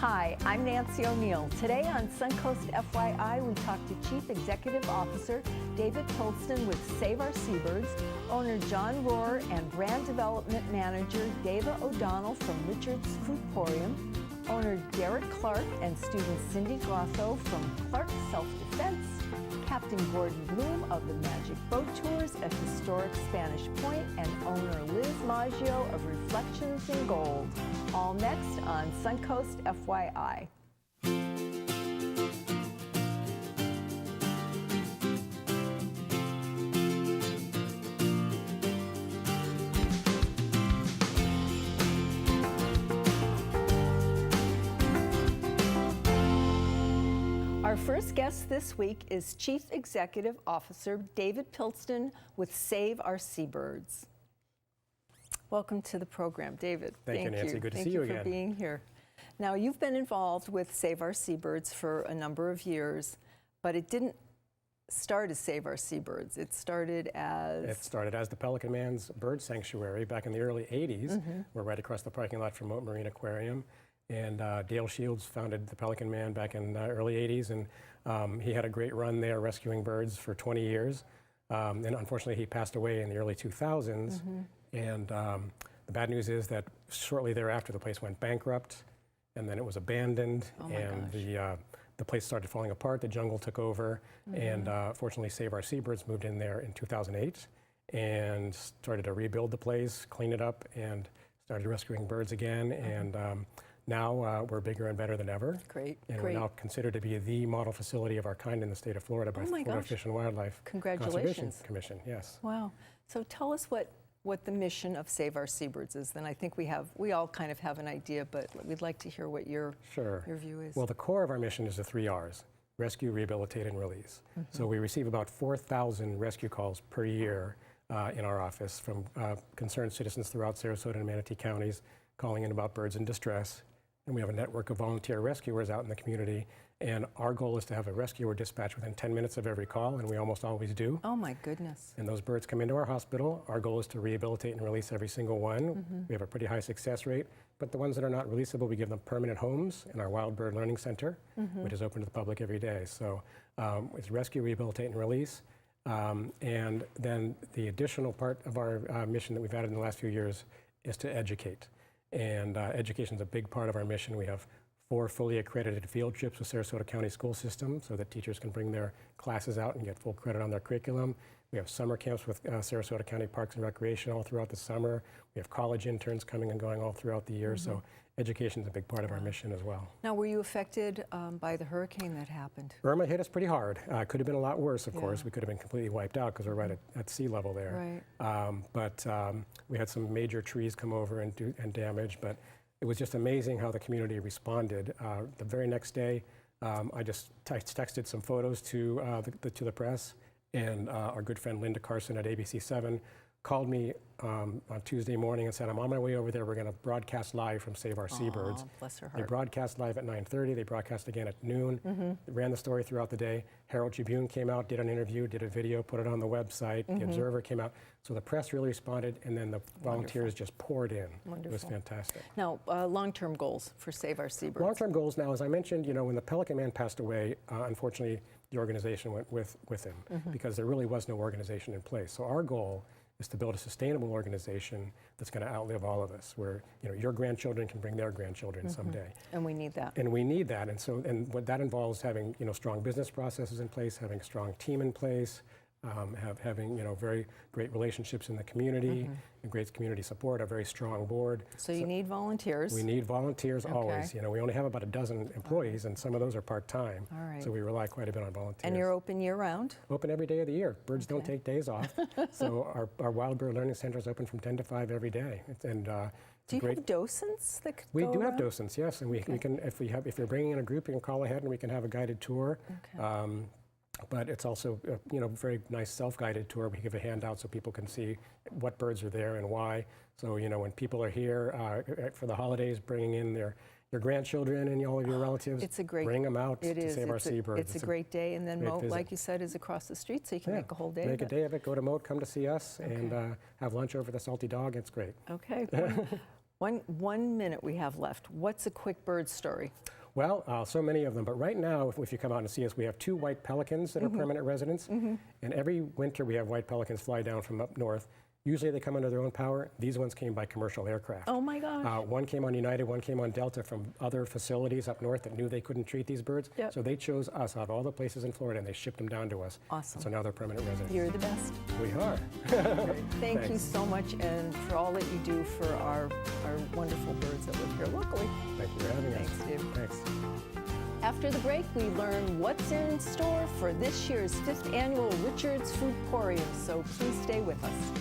Hi, I'm Nancy O'Neill. Today on Suncoast FYI, we talk to Chief Executive Officer David Pilson with Save Our Seabirds, owner John Rohr, and Brand Development Manager Dava O'Donnell from Richard's Foodporium, owner Derek Clark and student Cindy Gotho from Clark Self-Defense, Captain Gordon Bloom of the Magic Boat Tours at historic Spanish Point, and owner Liz Maggio of Reflections in Gold. All next on Suncoast FYI. Our first guest this week is Chief Executive Officer David Pilson with Save Our Seabirds. Welcome to the program, David. Thank you, Nancy. Good to see you again. Thank you for being here. Now, you've been involved with Save Our Seabirds for a number of years, but it didn't start as Save Our Seabirds. It started as... It started as the Pelican Man's Bird Sanctuary back in the early 80s. We're right across the parking lot from Moat Marine Aquarium. And Dale Shields founded the Pelican Man back in the early 80s, and he had a great run there rescuing birds for 20 years. And unfortunately, he passed away in the early 2000s. And the bad news is that shortly thereafter, the place went bankrupt, and then it was abandoned, and the place started falling apart. The jungle took over, and fortunately, Save Our Seabirds moved in there in 2008 and started to rebuild the place, clean it up, and started rescuing birds again. And now we're bigger and better than ever. Great, and we're now considered to be the model facility of our kind in the state of Florida by the Florida Fish and Wildlife Conservation Commission. Yes. Wow. So tell us what the mission of Save Our Seabirds is. Then I think we all kind of have an idea, but we'd like to hear what your view is. Well, the core of our mission is the 3 R's: rescue, rehabilitate, and release. So we receive about 4,000 rescue calls per year in our office from concerned citizens throughout Sarasota and Manatee counties calling in about birds in distress. And we have a network of volunteer rescuers out in the community. And our goal is to have a rescuer dispatch within 10 minutes of every call, and we almost always do. Oh my goodness. And those birds come into our hospital. Our goal is to rehabilitate and release every single one. We have a pretty high success rate, but the ones that are not releasable, we give them permanent homes in our Wild Bird Learning Center, which is open to the public every day. So it's rescue, rehabilitate, and release. And then the additional part of our mission that we've added in the last few years is to educate. And education is a big part of our mission. We have 4 fully accredited field trips with Sarasota County school system so that teachers can bring their classes out and get full credit on their curriculum. We have summer camps with Sarasota County Parks and Recreation all throughout the summer. We have college interns coming and going all throughout the year. So education is a big part of our mission as well. Now, were you affected by the hurricane that happened? Irma hit us pretty hard. Could have been a lot worse, of course. We could have been completely wiped out because we're right at sea level there. Right. But we had some major trees come over and damage, but it was just amazing how the community responded. The very next day, I just texted some photos to the press, and our good friend Linda Carson at ABC7 called me on Tuesday morning and said, I'm on my way over there. We're going to broadcast live from Save Our Seabirds. Bless her heart. They broadcast live at 9:30. They broadcast again at noon. They ran the story throughout the day. Herald Tribune came out, did an interview, did a video, put it on the website. The Observer came out. So the press really responded, and then the volunteers just poured in. It was fantastic. Now, long-term goals for Save Our Seabirds. Long-term goals now, as I mentioned, when the Pelican Man passed away, unfortunately, the organization went with him because there really was no organization in place. So our goal is to build a sustainable organization that's going to outlive all of us, where your grandchildren can bring their grandchildren someday. And we need that. And we need that. And what that involves having strong business processes in place, having a strong team in place, having very great relationships in the community, and great community support, a very strong board. So you need volunteers. We need volunteers always. We only have about a dozen employees, and some of those are part-time. All right. So we rely quite a bit on volunteers. And you're open year-round? Open every day of the year. Birds don't take days off. So our Wild Bird Learning Center is open from 10 to 5 every day. And do you have docents that could We go do around? have docents, yes. And we can, if you're bringing in a group, you can call ahead and we can have a guided tour. But it's also a very nice self-guided tour. We give a handout so people can see what birds are there and why. So when people are here for the holidays, bringing in their grandchildren and all of your relatives, bring them out to Save Our Seabirds. It's a great day, and then Moat, like you said, is across the street, so you can make a whole day. Make a day of it. Go to Moat, come to see us, and have lunch over the Salty Dog. It's great. Okay. One minute we have left. What's a quick bird story? Well, so many of them, but right now, if you come out and see us, we have 2 white pelicans that are permanent residents, and every winter we have white pelicans fly down from up north. Usually they come under their own power. These ones came by commercial aircraft. Oh my gosh. One came on United, one came on Delta from other facilities up north that knew they couldn't treat these birds. Yep. So they chose us out of all the places in Florida and they shipped them down to us. Awesome. So now they're permanent residents. You're the best. We are. Thank you so much, and for all that you do for our wonderful birds that live here locally. Thank you for having us. Thanks, Dave. Thanks. After the break, we learn what's in store for this year's 5th annual Richard's Foodporium, so please stay with us.